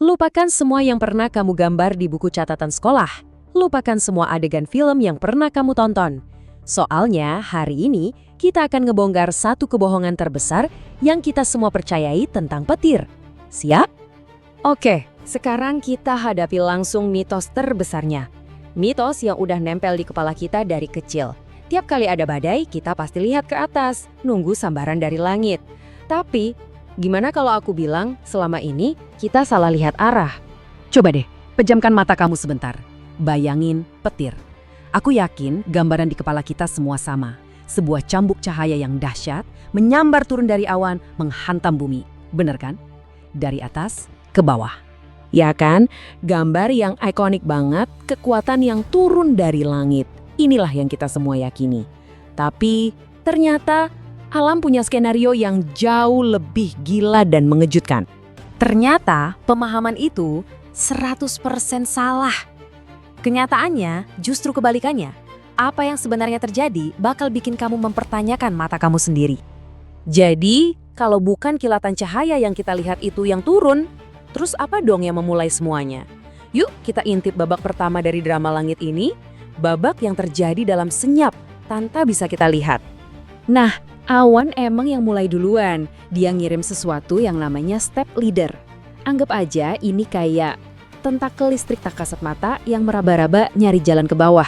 Lupakan semua yang pernah kamu gambar di buku catatan sekolah. Lupakan semua adegan film yang pernah kamu tonton. Soalnya, hari ini kita akan ngebongkar satu kebohongan terbesar yang kita semua percayai tentang petir. Siap? Oke, sekarang kita hadapi langsung mitos terbesarnya. Mitos yang udah nempel di kepala kita dari kecil. Tiap kali ada badai, kita pasti lihat ke atas, nunggu sambaran dari langit. Tapi, gimana kalau aku bilang selama ini kita salah lihat arah? Coba deh, pejamkan mata kamu sebentar. Bayangin petir. Aku yakin gambaran di kepala kita semua sama. Sebuah cambuk cahaya yang dahsyat menyambar turun dari awan, menghantam bumi. Bener kan? Dari atas ke bawah. Ya kan? Gambar yang ikonik banget, kekuatan yang turun dari langit. Inilah yang kita semua yakini. Tapi ternyata alam punya skenario yang jauh lebih gila dan mengejutkan. Ternyata pemahaman itu 100% salah. Kenyataannya justru kebalikannya. Apa yang sebenarnya terjadi bakal bikin kamu mempertanyakan mata kamu sendiri. Jadi, kalau bukan kilatan cahaya yang kita lihat itu yang turun, terus apa dong yang memulai semuanya? Yuk kita intip babak pertama dari drama langit ini, babak yang terjadi dalam senyap tanpa bisa kita lihat. Nah, awan emang yang mulai duluan. Dia ngirim sesuatu yang namanya step leader. Anggap aja ini kayak tentakel listrik tak kasat mata yang meraba-raba nyari jalan ke bawah.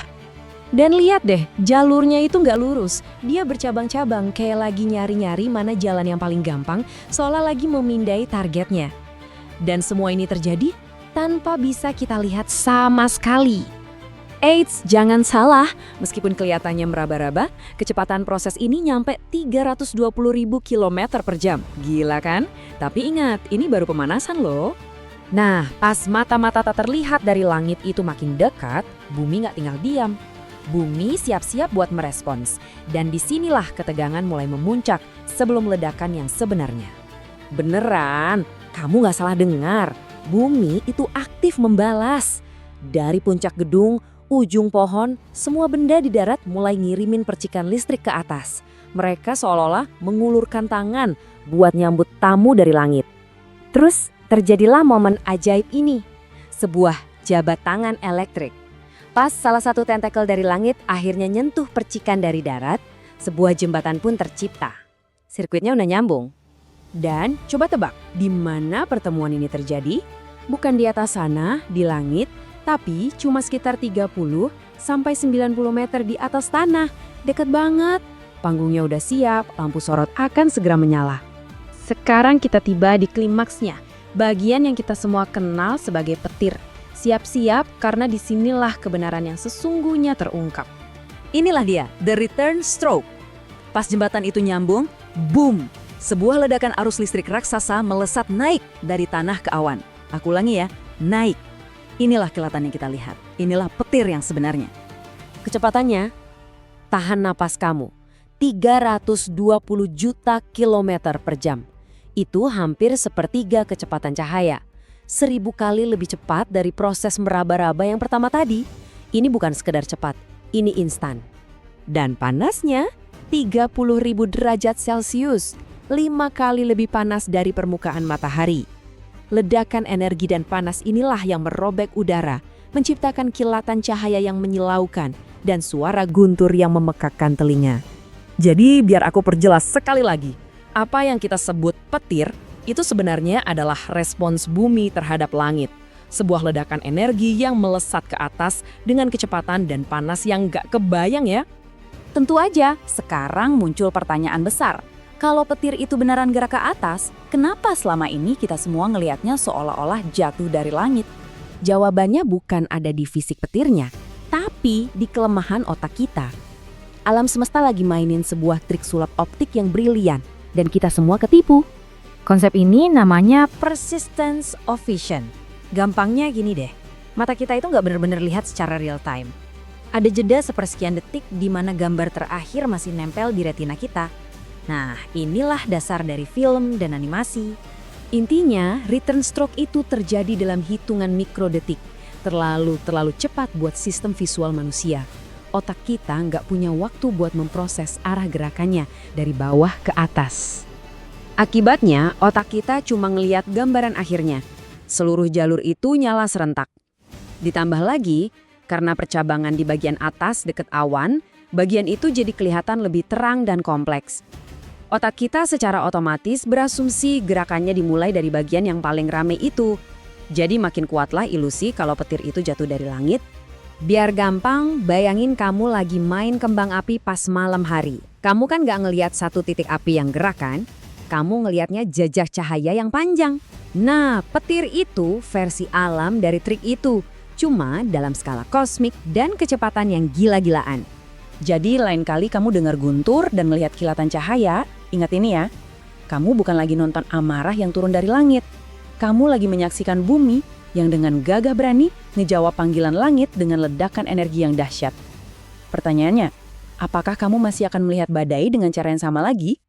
Dan lihat deh, jalurnya itu nggak lurus. Dia bercabang-cabang kayak lagi nyari-nyari mana jalan yang paling gampang, seolah lagi memindai targetnya. Dan semua ini terjadi tanpa bisa kita lihat sama sekali. Eits, jangan salah, meskipun kelihatannya meraba-raba, kecepatan proses ini nyampe 320.000 km per jam. Gila kan? Tapi ingat, ini baru pemanasan loh. Nah, pas mata-mata tak terlihat dari langit itu makin dekat, bumi nggak tinggal diam. Bumi siap-siap buat merespons. Dan disinilah ketegangan mulai memuncak sebelum ledakan yang sebenarnya. Beneran, kamu nggak salah dengar. Bumi itu aktif membalas. Dari puncak gedung, ujung pohon, semua benda di darat mulai ngirimin percikan listrik ke atas. Mereka seolah-olah mengulurkan tangan buat nyambut tamu dari langit. Terus terjadilah momen ajaib ini. Sebuah jabat tangan elektrik. Pas salah satu tentakel dari langit akhirnya nyentuh percikan dari darat, sebuah jembatan pun tercipta. Sirkuitnya udah nyambung. Dan coba tebak, di mana pertemuan ini terjadi? Bukan di atas sana, di langit, tapi cuma sekitar 30 sampai 90 meter di atas tanah. Deket banget. Panggungnya udah siap, lampu sorot akan segera menyala. Sekarang kita tiba di klimaksnya, bagian yang kita semua kenal sebagai petir. Siap-siap karena disinilah kebenaran yang sesungguhnya terungkap. Inilah dia, the return stroke. Pas jembatan itu nyambung, boom! Sebuah ledakan arus listrik raksasa melesat naik dari tanah ke awan. Aku ulangi ya, naik. Inilah kilatan yang kita lihat. Inilah petir yang sebenarnya. Kecepatannya, tahan napas kamu. 320 juta kilometer per jam. Itu hampir sepertiga kecepatan cahaya. 1000 kali lebih cepat dari proses meraba-raba yang pertama tadi. Ini bukan sekedar cepat, ini instan. Dan panasnya 30.000 derajat Celcius, 5 kali lebih panas dari permukaan matahari. Ledakan energi dan panas inilah yang merobek udara, menciptakan kilatan cahaya yang menyilaukan dan suara guntur yang memekakkan telinga. Jadi biar aku perjelas sekali lagi, apa yang kita sebut petir itu sebenarnya adalah respons bumi terhadap langit. Sebuah ledakan energi yang melesat ke atas dengan kecepatan dan panas yang gak kebayang ya. Tentu aja, sekarang muncul pertanyaan besar. Kalau petir itu beneran gerak ke atas, kenapa selama ini kita semua ngelihatnya seolah-olah jatuh dari langit? Jawabannya bukan ada di fisik petirnya, tapi di kelemahan otak kita. Alam semesta lagi mainin sebuah trik sulap optik yang brilian, dan kita semua ketipu. Konsep ini namanya persistence of vision. Gampangnya gini deh, mata kita itu nggak benar-benar lihat secara real time. Ada jeda sepersekian detik di mana gambar terakhir masih nempel di retina kita. Nah, inilah dasar dari film dan animasi. Intinya, return stroke itu terjadi dalam hitungan mikrodetik. Terlalu cepat buat sistem visual manusia. Otak kita nggak punya waktu buat memproses arah gerakannya dari bawah ke atas. Akibatnya, otak kita cuma ngelihat gambaran akhirnya. Seluruh jalur itu nyala serentak. Ditambah lagi, karena percabangan di bagian atas dekat awan, bagian itu jadi kelihatan lebih terang dan kompleks. Otak kita secara otomatis berasumsi gerakannya dimulai dari bagian yang paling rame itu. Jadi makin kuatlah ilusi kalau petir itu jatuh dari langit. Biar gampang, bayangin kamu lagi main kembang api pas malam hari. Kamu kan nggak ngelihat satu titik api yang gerak kan? Kamu ngelihatnya jejak cahaya yang panjang. Nah, petir itu versi alam dari trik itu. Cuma dalam skala kosmik dan kecepatan yang gila-gilaan. Jadi lain kali kamu dengar guntur dan melihat kilatan cahaya, ingat ini ya, kamu bukan lagi nonton amarah yang turun dari langit. Kamu lagi menyaksikan bumi yang dengan gagah berani ngejawab panggilan langit dengan ledakan energi yang dahsyat. Pertanyaannya, apakah kamu masih akan melihat badai dengan cara yang sama lagi?